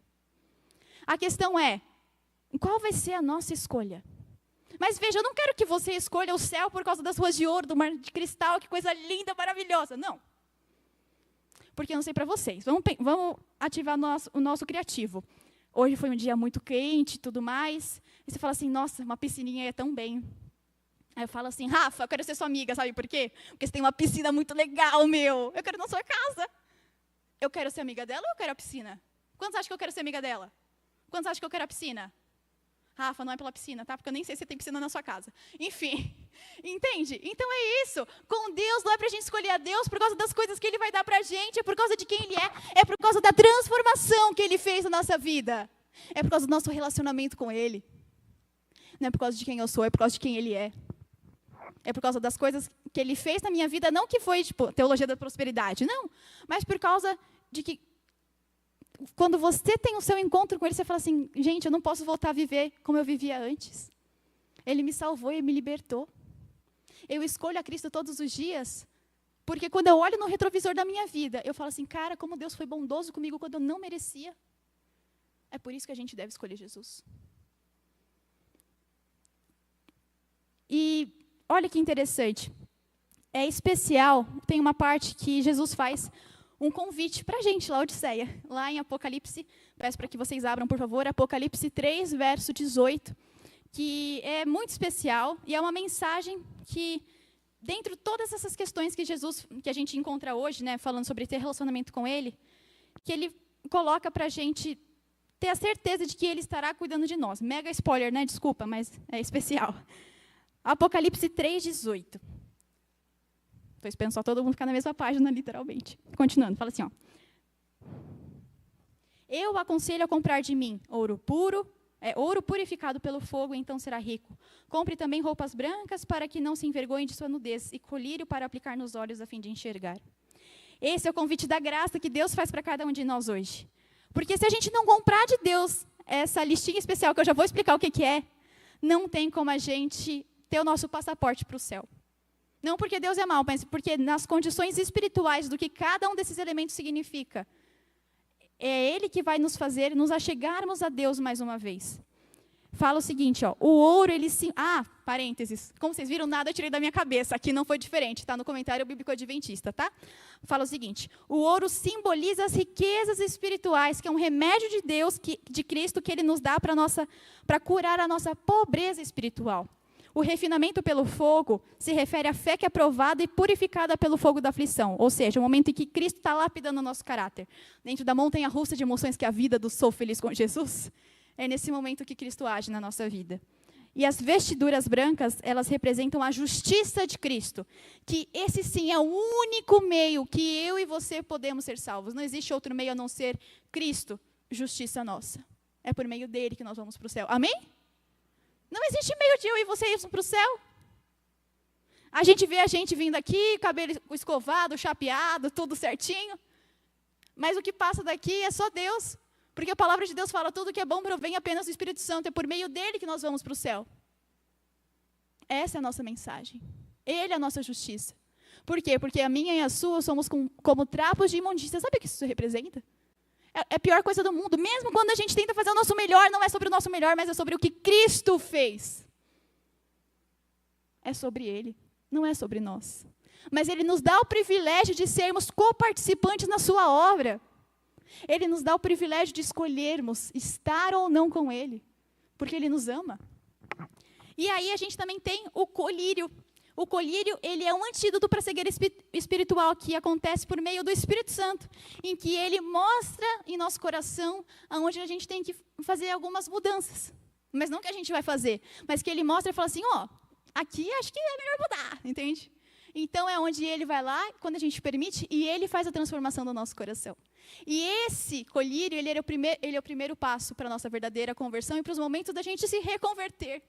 A questão é, qual vai ser a nossa escolha? Mas veja, eu não quero que você escolha o céu por causa das ruas de ouro, do mar de cristal, que coisa linda, maravilhosa. Não. Porque eu não sei para vocês. Vamos ativar o nosso criativo. Hoje foi um dia muito quente e tudo mais. E você fala assim, nossa, uma piscininha é tão bem. Aí eu falo assim, Rafa, eu quero ser sua amiga, sabe por quê? Porque você tem uma piscina muito legal, meu. Eu quero ir na sua casa. Eu quero ser amiga dela ou eu quero a piscina? Quantos acham que eu quero ser amiga dela? Quantos acham que eu quero a piscina? Rafa, não é pela piscina, tá? Porque eu nem sei se tem piscina na sua casa. Enfim, entende? Então é isso. Com Deus não é pra gente escolher a Deus por causa das coisas que Ele vai dar pra gente, é por causa de quem Ele é por causa da transformação que Ele fez na nossa vida. É por causa do nosso relacionamento com Ele. Não é por causa de quem eu sou, é por causa de quem Ele é. É por causa das coisas que Ele fez na minha vida, não que foi, tipo, teologia da prosperidade, não. Mas por causa de que quando você tem o seu encontro com Ele, você fala assim, gente, eu não posso voltar a viver como eu vivia antes. Ele me salvou e me libertou. Eu escolho a Cristo todos os dias, porque quando eu olho no retrovisor da minha vida, eu falo assim, cara, como Deus foi bondoso comigo quando eu não merecia. É por isso que a gente deve escolher Jesus. E olha que interessante. é especial, tem uma parte que Jesus faz um convite para a gente, Laodiceia, lá em Apocalipse, peço para que vocês abram, por favor, Apocalipse 3, verso 18, que é muito especial e é uma mensagem que, dentro de todas essas questões que a gente encontra hoje, né, falando sobre ter relacionamento com Ele, que Ele coloca para a gente ter a certeza de que Ele estará cuidando de nós. Mega spoiler, né? Desculpa, mas é especial. Apocalipse 3, 18. Estou esperando só todo mundo ficar na mesma página, literalmente. Continuando, fala assim, ó. Eu aconselho a comprar de mim ouro puro, ouro purificado pelo fogo, então será rico. Compre também roupas brancas para que não se envergonhe de sua nudez e colírio para aplicar nos olhos a fim de enxergar. Esse é o convite da graça que Deus faz para cada um de nós hoje. Porque se a gente não comprar de Deus essa listinha especial, que eu já vou explicar o que é, não tem como a gente ter o nosso passaporte para o céu. Não porque Deus é mau, mas porque nas condições espirituais do que cada um desses elementos significa, é Ele que vai nos fazer nos achegarmos a Deus mais uma vez. Fala o seguinte, ó, o ouro, ele sim... parênteses, como vocês viram, nada eu tirei da minha cabeça, aqui não foi diferente, está no comentário bíblico adventista, tá? Fala o seguinte, o ouro simboliza as riquezas espirituais, que é um remédio de Deus, de Cristo, que Ele nos dá para curar a nossa pobreza espiritual. O refinamento pelo fogo se refere à fé que é provada e purificada pelo fogo da aflição. Ou seja, o momento em que Cristo está lapidando o nosso caráter. Dentro da montanha-russa de emoções que é a vida do sou feliz com Jesus, é nesse momento que Cristo age na nossa vida. E as vestiduras brancas, elas representam a justiça de Cristo. Que esse sim é o único meio que eu e você podemos ser salvos. Não existe outro meio a não ser Cristo, justiça nossa. É por meio dele que nós vamos para o céu. Amém? Não existe meio de eu e você irmos para o céu. A gente vê a gente vindo aqui, cabelo escovado, chapeado, tudo certinho. Mas o que passa daqui é só Deus. Porque a palavra de Deus fala, tudo que é bom provém apenas do Espírito Santo. É por meio dele que nós vamos para o céu. Essa é a nossa mensagem. Ele é a nossa justiça. Por quê? Porque a minha e a sua somos como trapos de imundícia. Sabe o que isso representa? É a pior coisa do mundo. Mesmo quando a gente tenta fazer o nosso melhor, não é sobre o nosso melhor, mas é sobre o que Cristo fez. É sobre Ele, não é sobre nós. Mas Ele nos dá o privilégio de sermos coparticipantes na sua obra. Ele nos dá o privilégio de escolhermos estar ou não com Ele, porque Ele nos ama. E aí a gente também tem o colírio. O colírio, ele é um antídoto para a cegueira espiritual que acontece por meio do Espírito Santo, em que ele mostra em nosso coração aonde a gente tem que fazer algumas mudanças. Mas não que a gente vai fazer, mas que ele mostra e fala assim, aqui acho que é melhor mudar, entende? Então é onde ele vai lá, quando a gente permite, e ele faz a transformação do nosso coração. E esse colírio, ele é o primeiro passo para a nossa verdadeira conversão e para os momentos da gente se reconverter.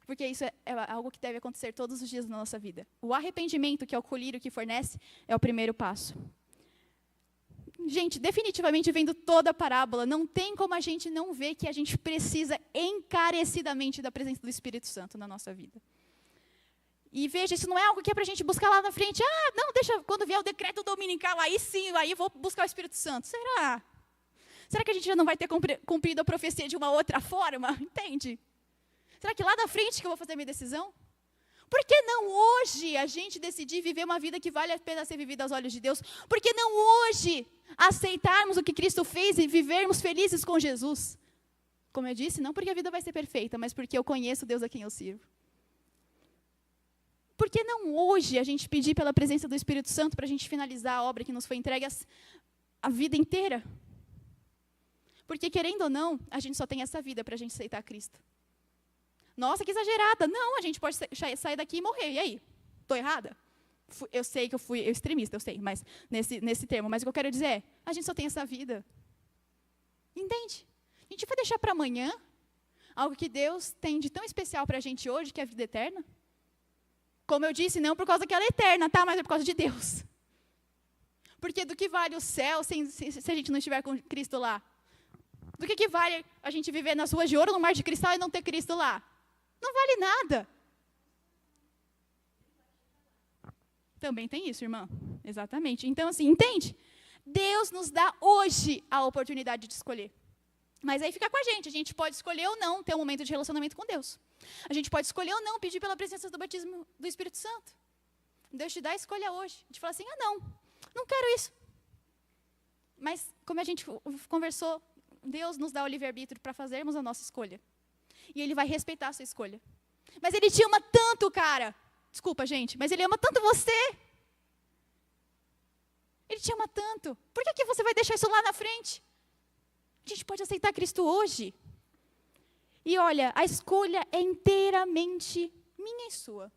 Porque isso é algo que deve acontecer todos os dias na nossa vida. O arrependimento, que é o colírio que fornece, é o primeiro passo. Gente, definitivamente, vendo toda a parábola, não tem como a gente não ver que a gente precisa encarecidamente da presença do Espírito Santo na nossa vida. E veja, isso não é algo que é para a gente buscar lá na frente. Não, deixa, quando vier o decreto dominical, aí sim, aí eu vou buscar o Espírito Santo. Será? Será que a gente já não vai ter cumprido a profecia de uma outra forma? Entende? Será que lá na frente que eu vou fazer a minha decisão? Por que não hoje a gente decidir viver uma vida que vale a pena ser vivida aos olhos de Deus? Por que não hoje aceitarmos o que Cristo fez e vivermos felizes com Jesus? Como eu disse, não porque a vida vai ser perfeita, mas porque eu conheço Deus a quem eu sirvo. Por que não hoje a gente pedir pela presença do Espírito Santo para a gente finalizar a obra que nos foi entregue a vida inteira? Porque, querendo ou não, a gente só tem essa vida para a gente aceitar Cristo. Nossa, que exagerada. Não, a gente pode sair daqui e morrer. E aí? Estou errada? Eu sei que eu fui extremista, eu sei, mas nesse termo. Mas o que eu quero dizer é, a gente só tem essa vida. Entende? A gente vai deixar para amanhã algo que Deus tem de tão especial para a gente hoje, que é a vida eterna? Como eu disse, não por causa que ela é eterna, tá? Mas é por causa de Deus. Porque do que vale o céu se a gente não estiver com Cristo lá? Do que vale a gente viver nas ruas de ouro, no mar de cristal e não ter Cristo lá? Não vale nada. Também tem isso, irmã. Exatamente. Então, assim, entende? Deus nos dá hoje a oportunidade de escolher. Mas aí fica com a gente pode escolher ou não ter um momento de relacionamento com Deus. A gente pode escolher ou não pedir pela presença do batismo do Espírito Santo. Deus te dá a escolha hoje. A gente fala assim, não quero isso. Mas, como a gente conversou, Deus nos dá o livre-arbítrio para fazermos a nossa escolha. E Ele vai respeitar a sua escolha. Mas Ele te ama tanto, cara. Desculpa, gente, mas Ele ama tanto você. Ele te ama tanto. Por que você vai deixar isso lá na frente? A gente pode aceitar Cristo hoje. E olha, a escolha é inteiramente minha e sua.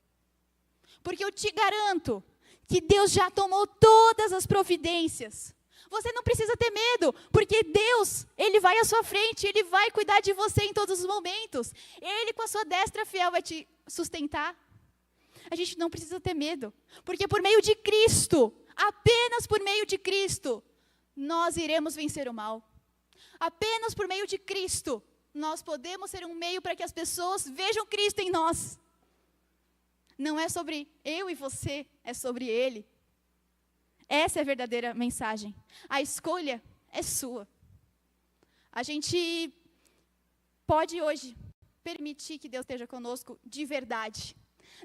Porque eu te garanto que Deus já tomou todas as providências. Você não precisa ter medo, porque Deus, Ele vai à sua frente, Ele vai cuidar de você em todos os momentos. Ele, com a sua destra fiel, vai te sustentar. A gente não precisa ter medo, porque por meio de Cristo, apenas por meio de Cristo, nós iremos vencer o mal. Apenas por meio de Cristo, nós podemos ser um meio para que as pessoas vejam Cristo em nós. Não é sobre eu e você, é sobre Ele. Essa é a verdadeira mensagem. A escolha é sua. A gente pode hoje permitir que Deus esteja conosco de verdade.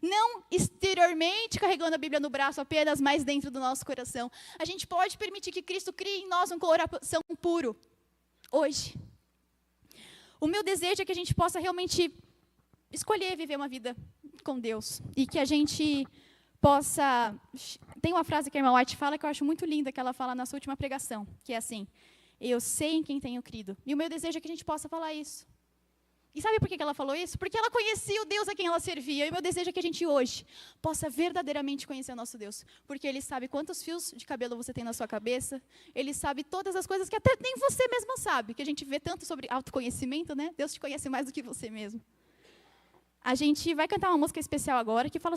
Não exteriormente carregando a Bíblia no braço apenas, mas dentro do nosso coração. A gente pode permitir que Cristo crie em nós um coração puro. Hoje. O meu desejo é que a gente possa realmente escolher viver uma vida com Deus. E que a gente possa... Tem uma frase que a irmã White fala que eu acho muito linda, que ela fala na sua última pregação, que é assim, eu sei em quem tenho crido. E o meu desejo é que a gente possa falar isso. E sabe por que ela falou isso? Porque ela conhecia o Deus a quem ela servia. E o meu desejo é que a gente hoje possa verdadeiramente conhecer o nosso Deus. Porque Ele sabe quantos fios de cabelo você tem na sua cabeça. Ele sabe todas as coisas que até nem você mesma sabe. Que a gente vê tanto sobre autoconhecimento, né? Deus te conhece mais do que você mesmo. A gente vai cantar uma música especial agora que fala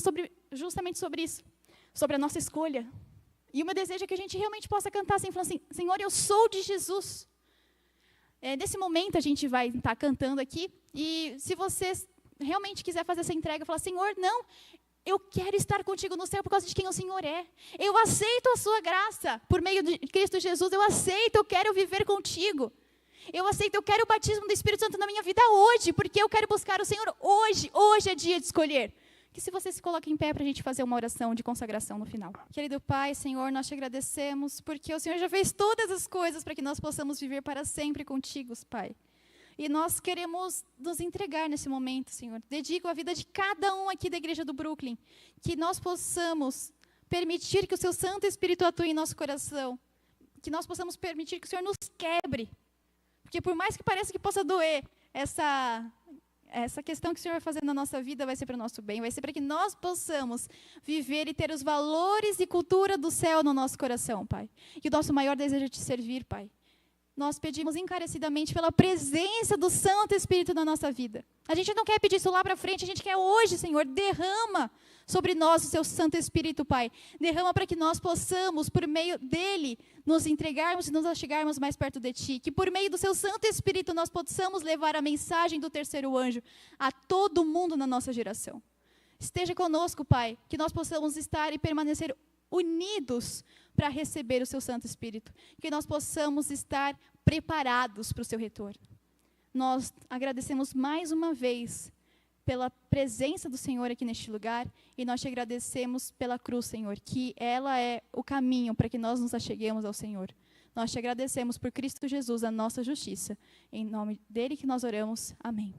justamente sobre isso. Sobre a nossa escolha. E o meu desejo é que a gente realmente possa cantar assim, falando assim, Senhor, eu sou de Jesus. Nesse momento a gente vai estar cantando aqui, e se você realmente quiser fazer essa entrega, falar, Senhor, não, eu quero estar contigo no céu por causa de quem o Senhor é. Eu aceito a sua graça, por meio de Cristo Jesus, eu aceito, eu quero viver contigo. Eu aceito, eu quero o batismo do Espírito Santo na minha vida hoje, porque eu quero buscar o Senhor hoje. Hoje é dia de escolher. Que se você se coloque em pé para a gente fazer uma oração de consagração no final. Querido Pai, Senhor, nós te agradecemos, porque o Senhor já fez todas as coisas para que nós possamos viver para sempre contigo, Pai. E nós queremos nos entregar nesse momento, Senhor. Dedico a vida de cada um aqui da Igreja do Brooklyn, que nós possamos permitir que o Seu Santo Espírito atue em nosso coração, que nós possamos permitir que o Senhor nos quebre, porque por mais que pareça que possa doer, essa questão que o Senhor vai fazer na nossa vida vai ser para o nosso bem, vai ser para que nós possamos viver e ter os valores e cultura do céu no nosso coração, Pai. E o nosso maior desejo é te servir, Pai. Nós pedimos encarecidamente pela presença do Santo Espírito na nossa vida. A gente não quer pedir isso lá para frente, a gente quer hoje, Senhor, derrama sobre nós o Seu Santo Espírito, Pai. Derrama para que nós possamos, por meio dEle, nos entregarmos e nos achegarmos mais perto de Ti. Que por meio do Seu Santo Espírito nós possamos levar a mensagem do terceiro anjo a todo mundo na nossa geração. Esteja conosco, Pai, que nós possamos estar e permanecer unidos para receber o Seu Santo Espírito. Que nós possamos estar preparados para o Seu retorno. Nós agradecemos mais uma vez pela presença do Senhor aqui neste lugar, e nós te agradecemos pela cruz, Senhor, que ela é o caminho para que nós nos acheguemos ao Senhor. Nós te agradecemos por Cristo Jesus, a nossa justiça. Em nome dele que nós oramos. Amém.